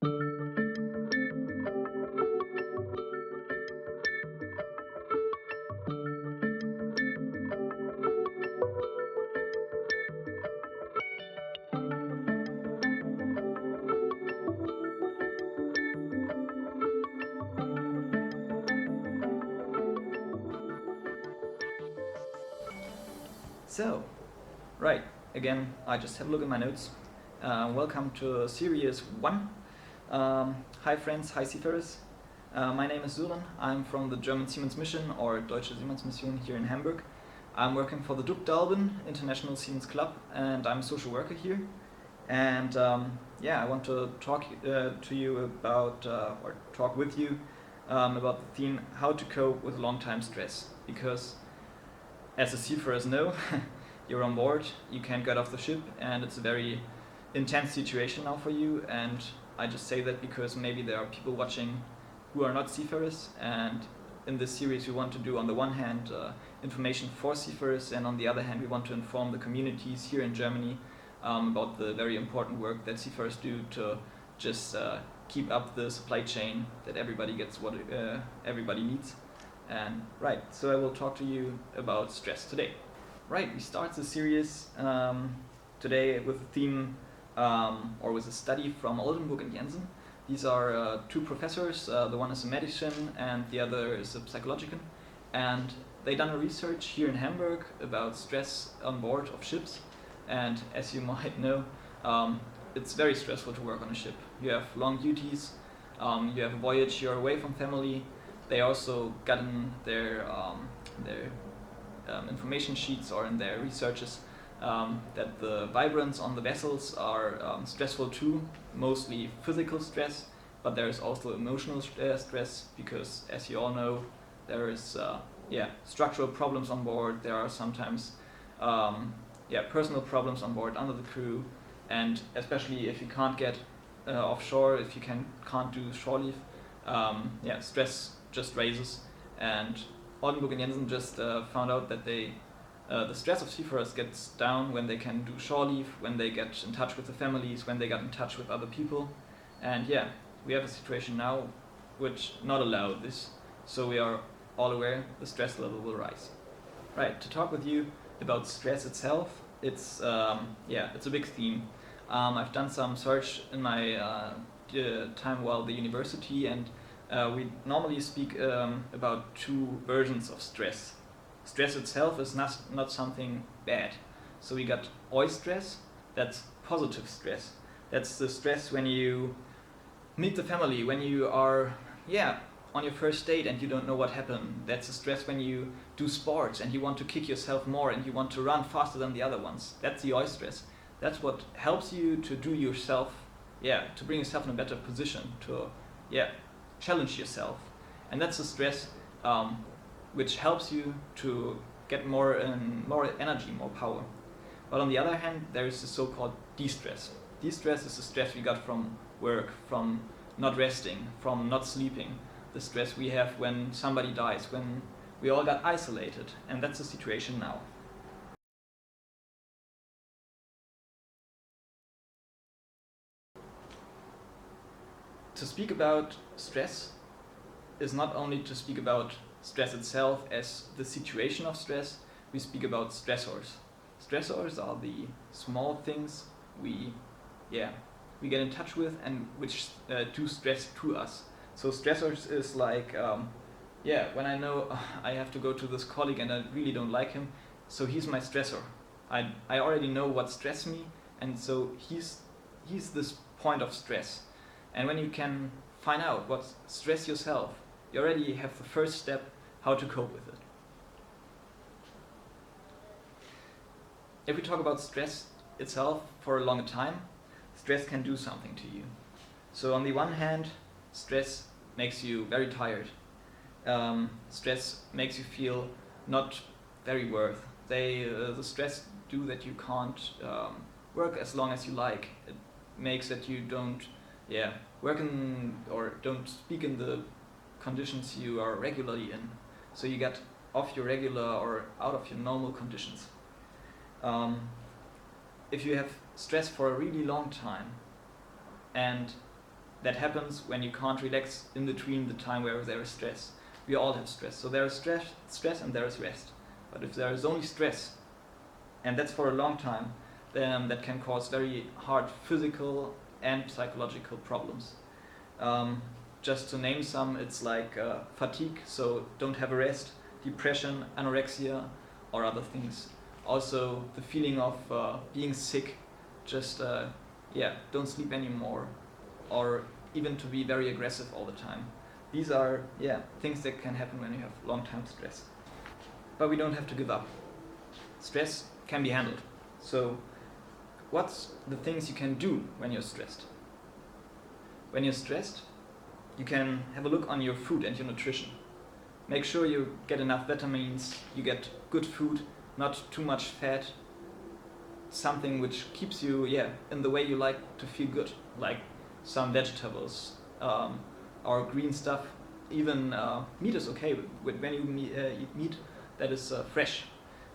So, right, again, I just have a look at my notes. Welcome to Series 1. Hi friends, hi seafarers. My name is Sören. I'm from the German Seamen's Mission, or Deutsche Seemannsmission, here in Hamburg. I'm working for the Oldenburg International Seamen's Club, and I'm a social worker here. And I want to talk to you about, or talk with you about the theme how to cope with long-time stress. Because as the seafarers know, you're on board, you can't get off the ship, and it's a very intense situation now for you. And I just say that because maybe there are people watching who are not seafarers, and in this series we want to do, on the one hand, information for seafarers, and on the other hand we want to inform the communities here in Germany about the very important work that seafarers do to just keep up the supply chain, that everybody gets what everybody needs. And right, so I will talk to you about stress today. Right, we start the series today with a theme or with a study from Oldenburg and Jensen. These are two professors, the one is a medicine and the other is a psychologician, and they done a research here in Hamburg about stress on board of ships. And as you might know, it's very stressful to work on a ship. You have long duties, you have a voyage, you're away from family. They also got in their information sheets or in their researches that the vibrants on the vessels are stressful too, mostly physical stress, but there is also emotional stress, because as you all know, there is structural problems on board. There are sometimes personal problems on board under the crew, and especially if you can't get offshore, if you can't do shoreleave, stress just raises. And Oldenburg and Jensen just found out that the stress of seafarers gets down when they can do shoreleave, when they get in touch with the families, when they get in touch with other people. And we have a situation now which not allow this, so we are all aware the stress level will rise. Right, to talk with you about stress itself, it's a big theme. I've done some search in my time while at the university, and we normally speak about two versions of stress. Stress itself is not something bad. So we got eustress, that's positive stress. That's the stress when you meet the family, when you are on your first date and you don't know what happened. That's the stress when you do sports and you want to kick yourself more and you want to run faster than the other ones. That's the eustress. That's what helps you to do yourself, to bring yourself in a better position, to challenge yourself. And that's the stress which helps you to get more energy, more power. But on the other hand, there is the so-called de-stress. De-stress is the stress we got from work, from not resting, from not sleeping. The stress we have when somebody dies, when we all got isolated. And that's the situation now. To speak about stress is not only to speak about stress itself as the situation of stress, we speak about stressors. Stressors are the small things we get in touch with and which do stress to us. So stressors is like, when I know I have to go to this colleague and I really don't like him, so he's my stressor. I already know what stressed me, and so he's this point of stress. And when you can find out what stress yourself, you already have the first step how to cope with it. If we talk about stress itself for a longer time, stress can do something to you. So on the one hand, stress makes you very tired. Stress makes you feel not very worth. The stress do that you can't work as long as you like. It makes that you don't work in or don't speak in the conditions you are regularly in. So you get off your regular or out of your normal conditions. If you have stress for a really long time and that happens when you can't relax in between the time where there is stress. We all have stress. So there is stress and there is rest. But if there is only stress, and that's for a long time, then that can cause very hard physical and psychological problems. Just to name some, it's like fatigue, so don't have a rest, depression, anorexia, or other things. Also the feeling of being sick, just don't sleep anymore, or even to be very aggressive all the time. These are things that can happen when you have long-time stress. But we don't have to give up. Stress can be handled. So what's the things you can do when you're stressed? When you're stressed, you can have a look on your food and your nutrition. Make sure you get enough vitamins, you get good food, not too much fat, something which keeps you in the way you like to feel good, like some vegetables or green stuff. Even meat is okay. When you eat meat that is fresh.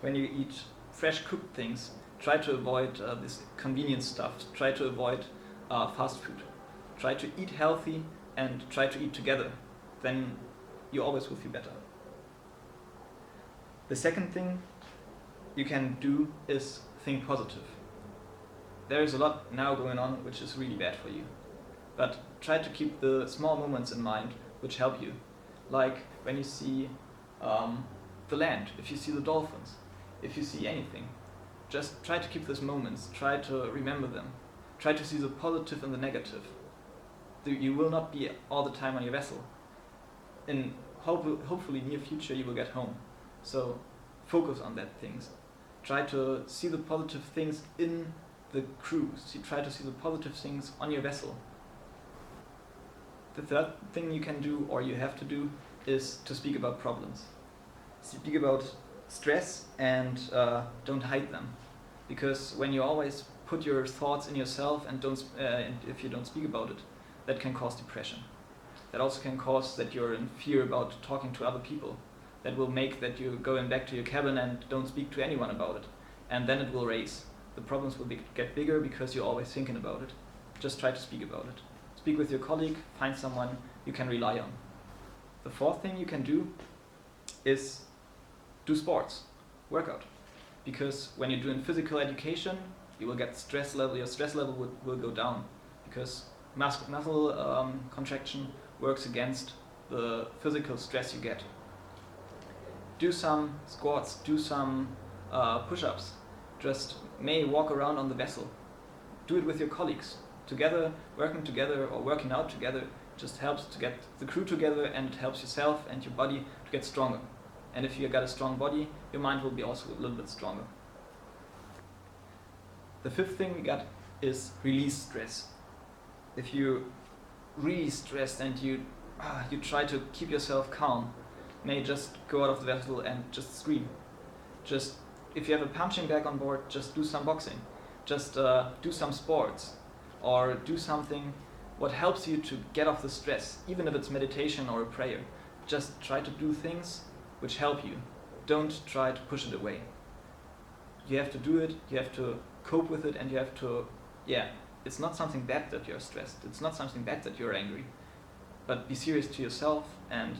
When you eat fresh cooked things, try to avoid this convenience stuff. Try to avoid fast food. Try to eat healthy and try to eat together. Then you always will feel better. The second thing you can do is think positive. There is a lot now going on which is really bad for you. But try to keep the small moments in mind which help you. Like when you see the land, if you see the dolphins, if you see anything. Just try to keep those moments, try to remember them. Try to see the positive and the negative. You will not be all the time on your vessel. In hopefully near future you will get home. So focus on that things. Try to see the positive things in the crew. Try to see the positive things on your vessel. The third thing you can do, or you have to do, is to speak about problems. Speak about stress and don't hide them. Because when you always put your thoughts in yourself and if you don't speak about it, that can cause depression. That also can cause that you're in fear about talking to other people. That will make that you going back to your cabin and don't speak to anyone about it. And then it will raise. The problems will get bigger because you're always thinking about it. Just try to speak about it. Speak with your colleague, find someone you can rely on. The fourth thing you can do is do sports, workout. Because when you're doing physical education, you will get your stress level will go down. Because muscle contraction works against the physical stress you get. Do some squats, do some push-ups. Just walk around on the vessel. Do it with your colleagues. Together, working together or working out together just helps to get the crew together, and it helps yourself and your body to get stronger. And if you got a strong body, your mind will be also a little bit stronger. The fifth thing we got is release stress. If you're really stressed and you try to keep yourself calm, may just go out of the vessel and just scream. Just if you have a punching bag on board, just do some boxing. Just do some sports, or do something what helps you to get off the stress, even if it's meditation or a prayer. Just try to do things which help you. Don't try to push it away. You have to do it, you have to cope with it, and you have to, it's not something bad that you're stressed. It's not something bad that you're angry. But be serious to yourself and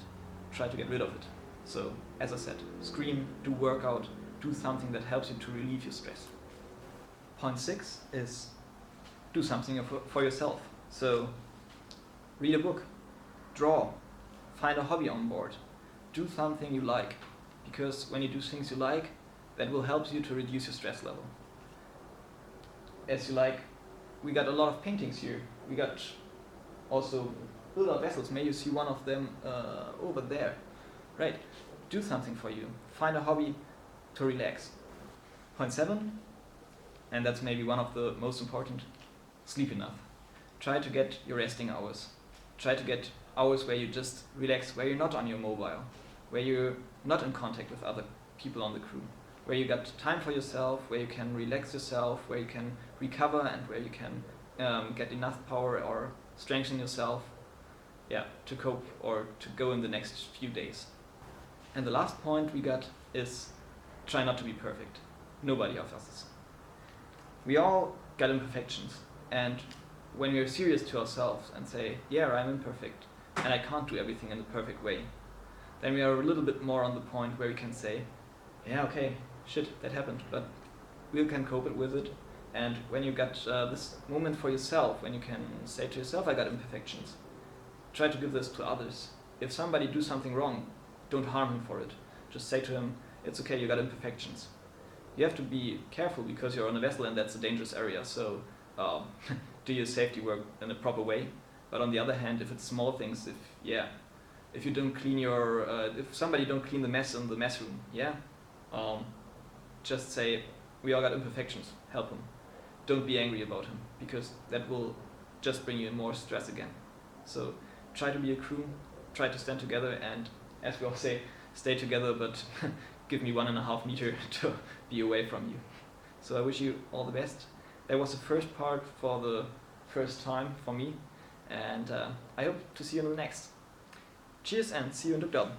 try to get rid of it. So, as I said, scream, do workout, do something that helps you to relieve your stress. Point 6 is do something for yourself. So, read a book, draw, find a hobby on board, do something you like. Because when you do things you like, that will help you to reduce your stress level. As you like, we got a lot of paintings here. We got also build-up vessels. May you see one of them over there. Right, do something for you. Find a hobby to relax. Point 7, and that's maybe one of the most important, sleep enough. Try to get your resting hours. Try to get hours where you just relax, where you're not on your mobile, where you're not in contact with other people on the crew, where you got time for yourself, where you can relax yourself, where you can recover, and where you can get enough power or strengthen yourself to cope or to go in the next few days. And the last point we got is try not to be perfect. Nobody of us is. We all got imperfections, and when we're serious to ourselves and say, yeah, I'm imperfect and I can't do everything in the perfect way, then we are a little bit more on the point where we can say, yeah, okay, shit, that happened, but we can cope with it. And when you got this moment for yourself, when you can say to yourself, I got imperfections, try to give this to others. If somebody do something wrong, don't harm him for it. Just say to him, it's okay, you got imperfections. You have to be careful because you're on a vessel and that's a dangerous area, so do your safety work in a proper way. But on the other hand, if it's small things, if you don't clean your, if somebody don't clean the mess in the mess room, just say, we all got imperfections, help him. Don't be angry about him, because that will just bring you in more stress again. So try to be a crew, try to stand together, and as we all say, stay together, but give me 1.5 meters to be away from you. So I wish you all the best. That was the first part for the first time for me, and I hope to see you in the next. Cheers and see you in the job.